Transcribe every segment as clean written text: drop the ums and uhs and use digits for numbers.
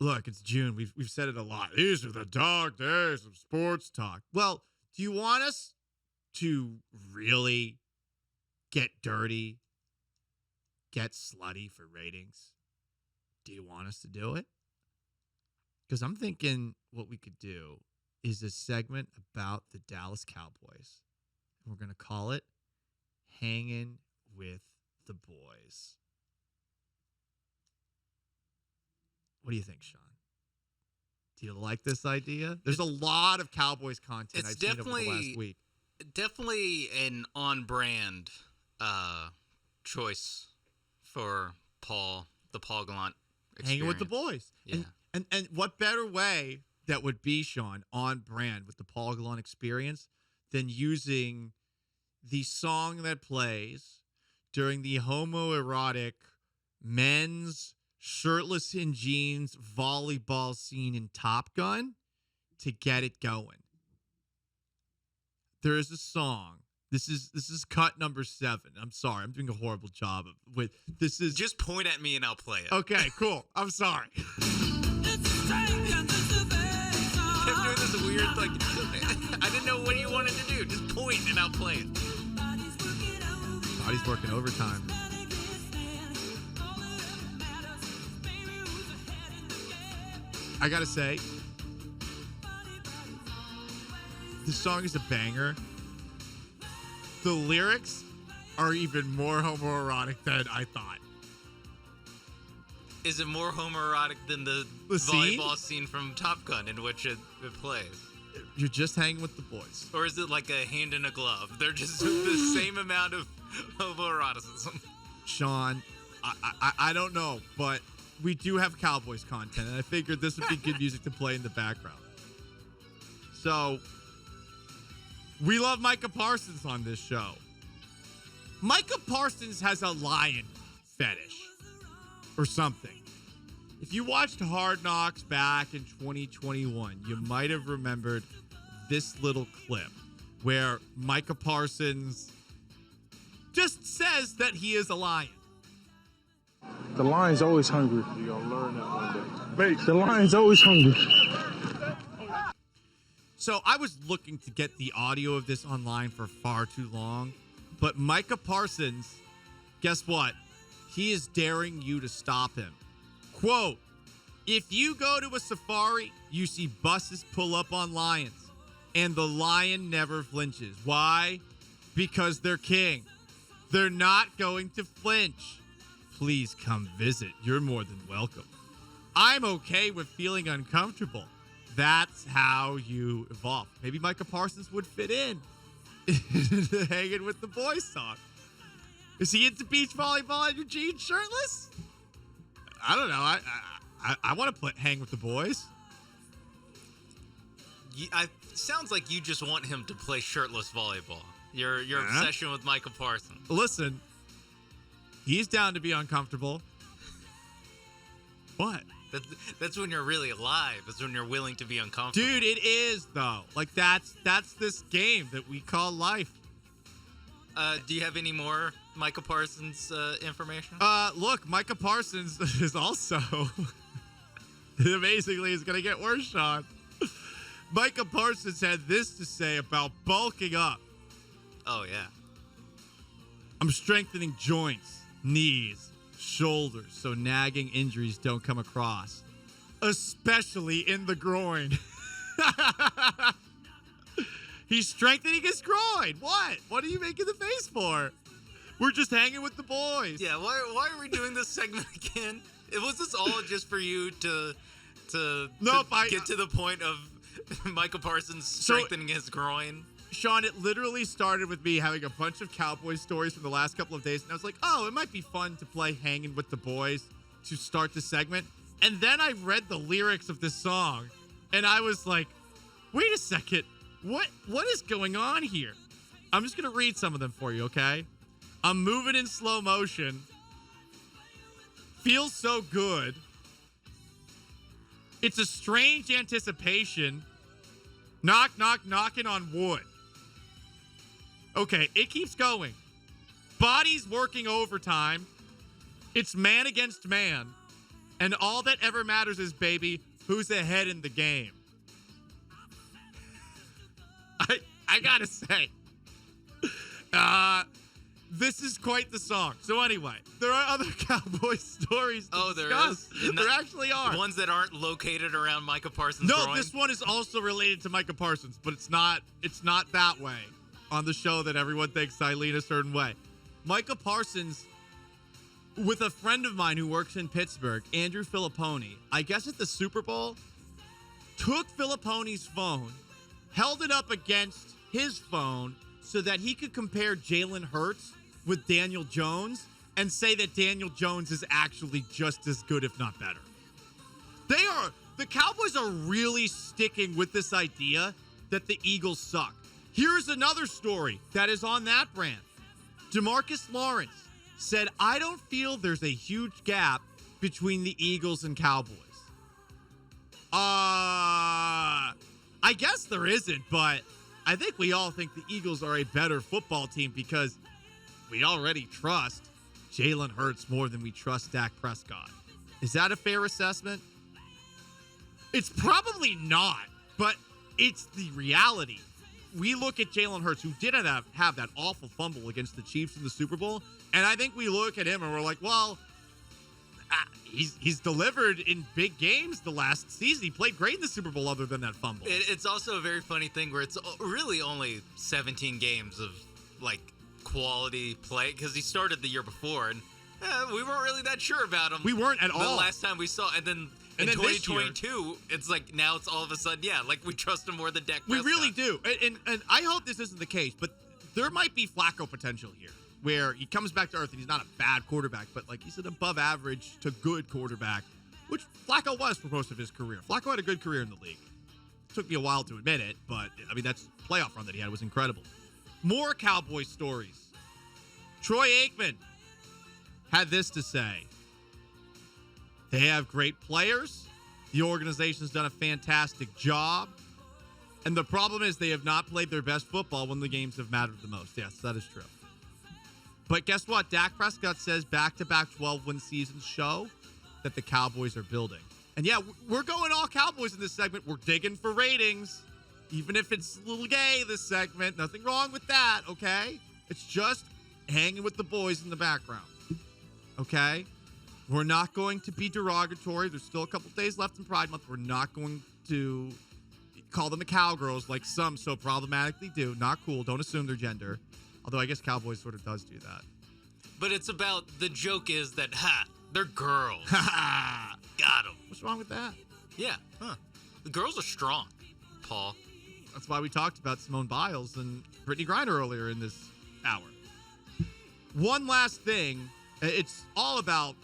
Look, it's June. We've said it a lot. These are the dog days of sports talk. Well, do you want us to really get dirty, get slutty for ratings? Do you want us to do it? Because I'm thinking what we could do is a segment about the Dallas Cowboys. And we're going to call it Hanging with the Boys. What do you think, Sean? Do you like this idea? There's a lot of Cowboys content I've seen over the last week. Definitely an on-brand choice for the Paul Gallant experience. Hanging with the boys. Yeah. And what better way that would be, Sean, on brand with the Paul Gallant experience than using the song that plays during the homoerotic men's shirtless in jeans volleyball scene in Top Gun to get it going. There is a song. This is cut number 7. I'm sorry. I'm doing a horrible job with this. Is just point at me and I'll play it. Okay, cool. I'm sorry. I'm doing this weird, I didn't know what you wanted to do. Just point and I'll play it. Body's working overtime. I gotta say, this song is a banger. The lyrics are even more homoerotic than I thought. Is it more homoerotic than the volleyball scene from Top Gun in which it plays? You're just hanging with the boys. Or is it like a hand in a glove? They're just the same amount of homoeroticism. Sean, I don't know, but we do have Cowboys content, and I figured this would be good music to play in the background. So, we love Micah Parsons on this show. Micah Parsons has a lion fetish or something. If you watched Hard Knocks back in 2021, you might have remembered this little clip where Micah Parsons just says that he is a lion. The lion's always hungry. You're gonna learn that one day. The lion's always hungry. So I was looking to get the audio of this online for far too long, but Micah Parsons, guess what? He is daring you to stop him. Quote, if you go to a safari, you see buses pull up on lions, and the lion never flinches. Why? Because they're king. They're not going to flinch. Please come visit. You're more than welcome. I'm okay with feeling uncomfortable. That's how you evolve. Maybe Micah Parsons would fit in the Hanging with the Boys song. Is he into beach volleyball and your jeans shirtless? I don't know. I want to hang with the boys. Sounds like you just want him to play shirtless volleyball. Your obsession with Micah Parsons. Listen, he's down to be uncomfortable. What? That's when you're really alive. That's when you're willing to be uncomfortable. Dude, it is though. Like that's this game that we call life. Do you have any more Micah Parsons information? Look, Micah Parsons is also amazingly is going to get worse, Sean. Micah Parsons had this to say about bulking up. Oh, yeah. I'm strengthening joints, knees, shoulders, so nagging injuries don't come across, especially in the groin. He's strengthening his groin. What? What are you making the face for? We're just hanging with the boys. Yeah, why are we doing this segment again? Was this all just for you to get to the point of Micah Parsons strengthening his groin? Sean, it literally started with me having a bunch of Cowboys stories from the last couple of days, and I was like, oh, it might be fun to play Hanging with the Boys to start the segment. And then I read the lyrics of this song, and I was like, wait a second. What is going on here? I'm just going to read some of them for you, okay? I'm moving in slow motion. Feels so good. It's a strange anticipation. Knock, knock, knocking on wood. Okay, it keeps going. Body's working overtime. It's man against man. And all that ever matters is, baby, who's ahead in the game. I gotta say, this is quite the song. So anyway, there are other Cowboys stories to discuss. There actually are. Ones that aren't located around Micah Parsons' No, groin? this one is also related to Micah Parsons, but it's not that way on the show that everyone thinks I lean a certain way. Micah Parsons, with a friend of mine who works in Pittsburgh, Andrew Filipponi, I guess at the Super Bowl, took Filipponi's phone, held it up against his phone so that he could compare Jalen Hurts with Daniel Jones and say that Daniel Jones is actually just as good, if not better. The Cowboys are really sticking with this idea that the Eagles suck. Here's another story that is on that brand. DeMarcus Lawrence said, I don't feel there's a huge gap between the Eagles and Cowboys. I guess there isn't, but I think we all think the Eagles are a better football team because we already trust Jalen Hurts more than we trust Dak Prescott. Is that a fair assessment? It's probably not, but it's the reality. We look at Jalen Hurts, who did have that awful fumble against the Chiefs in the Super Bowl, and I think we look at him and we're like, well, he's delivered in big games the last season. He played great in the Super Bowl other than that fumble. It's also a very funny thing where it's really only 17 games of, like, quality play because he started the year before, and we weren't really that sure about him. We weren't at all. The last time we saw, and then in 2022, it's like now it's all of a sudden, like we trust him more than Dak Prescott. We really do. And I hope this isn't the case, but there might be Flacco potential here where he comes back to earth and he's not a bad quarterback, but like he's an above average to good quarterback, which Flacco was for most of his career. Flacco had a good career in the league. It took me a while to admit it, but I mean, that's playoff run that he had was incredible. More Cowboy stories. Troy Aikman had this to say. They have great players. The organization's done a fantastic job. And the problem is they have not played their best football when the games have mattered the most. Yes, that is true. But guess what? Dak Prescott says back-to-back 12-win seasons show that the Cowboys are building. And yeah, we're going all Cowboys in this segment. We're digging for ratings. Even if it's a little gay, this segment. Nothing wrong with that, okay? It's just hanging with the boys in the background. Okay? We're not going to be derogatory. There's still a couple days left in Pride Month. We're not going to call them the cowgirls like some so problematically do. Not cool. Don't assume their gender. Although I guess Cowboys sort of does do that. But it's about, the joke is that, they're girls. Got them. What's wrong with that? Yeah. The girls are strong, Paul. That's why we talked about Simone Biles and Brittany Griner earlier in this hour. One last thing. It's all about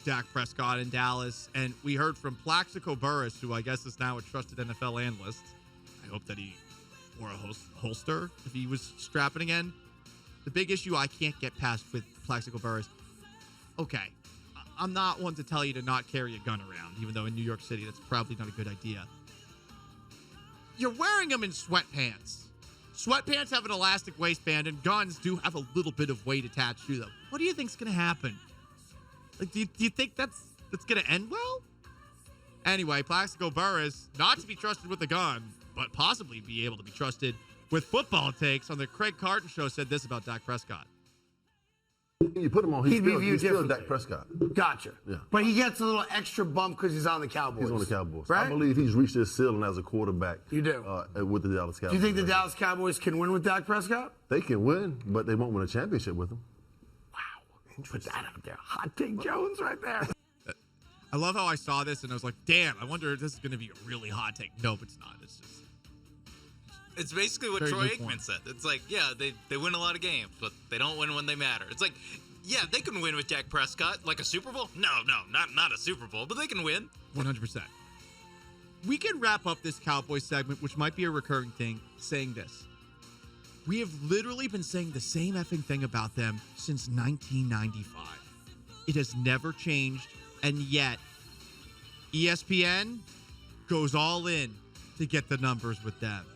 Dak Prescott in Dallas, and we heard from Plaxico Burress, who I guess is now a trusted NFL analyst. I hope that he wore a holster if he was strapping again. The big issue I can't get past with Plaxico Burress, okay, I'm not one to tell you to not carry a gun around, even though in New York City that's probably not a good idea. You're wearing them in sweatpants. Sweatpants have an elastic waistband, and guns do have a little bit of weight attached to them. What do you think's going to happen? Like, do you think that's going to end well? Anyway, Plaxico Burress, not to be trusted with a gun, but possibly be able to be trusted with football takes on the Craig Carton Show, said this about Dak Prescott. You put him on, he's still Dak Prescott. Gotcha. Yeah. But he gets a little extra bump because he's on the Cowboys. He's on the Cowboys. Right? I believe he's reached his ceiling as a quarterback. You do? With the Dallas Cowboys. Do you think the Dallas Cowboys can win with Dak Prescott? They can win, but they won't win a championship with him. Wow. Put that out there. Hot take Jones right there. I love how I saw this and I was like, damn, I wonder if this is going to be a really hot take. Nope, it's not. It's just... It's basically what Troy Aikman said. It's like, yeah, they win a lot of games, but they don't win when they matter. It's like, yeah, they can win with Dak Prescott. Like a Super Bowl? No, not a Super Bowl, but they can win. 100%. We can wrap up this Cowboys segment, which might be a recurring thing, saying this. We have literally been saying the same effing thing about them since 1995. It has never changed, and yet ESPN goes all in to get the numbers with them.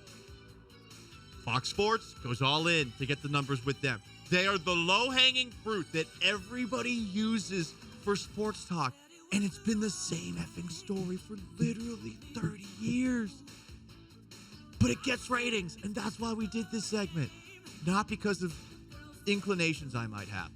Fox Sports goes all in to get the numbers with them. They are the low-hanging fruit that everybody uses for sports talk. And it's been the same effing story for literally 30 years. But it gets ratings, and that's why we did this segment. Not because of inclinations I might have.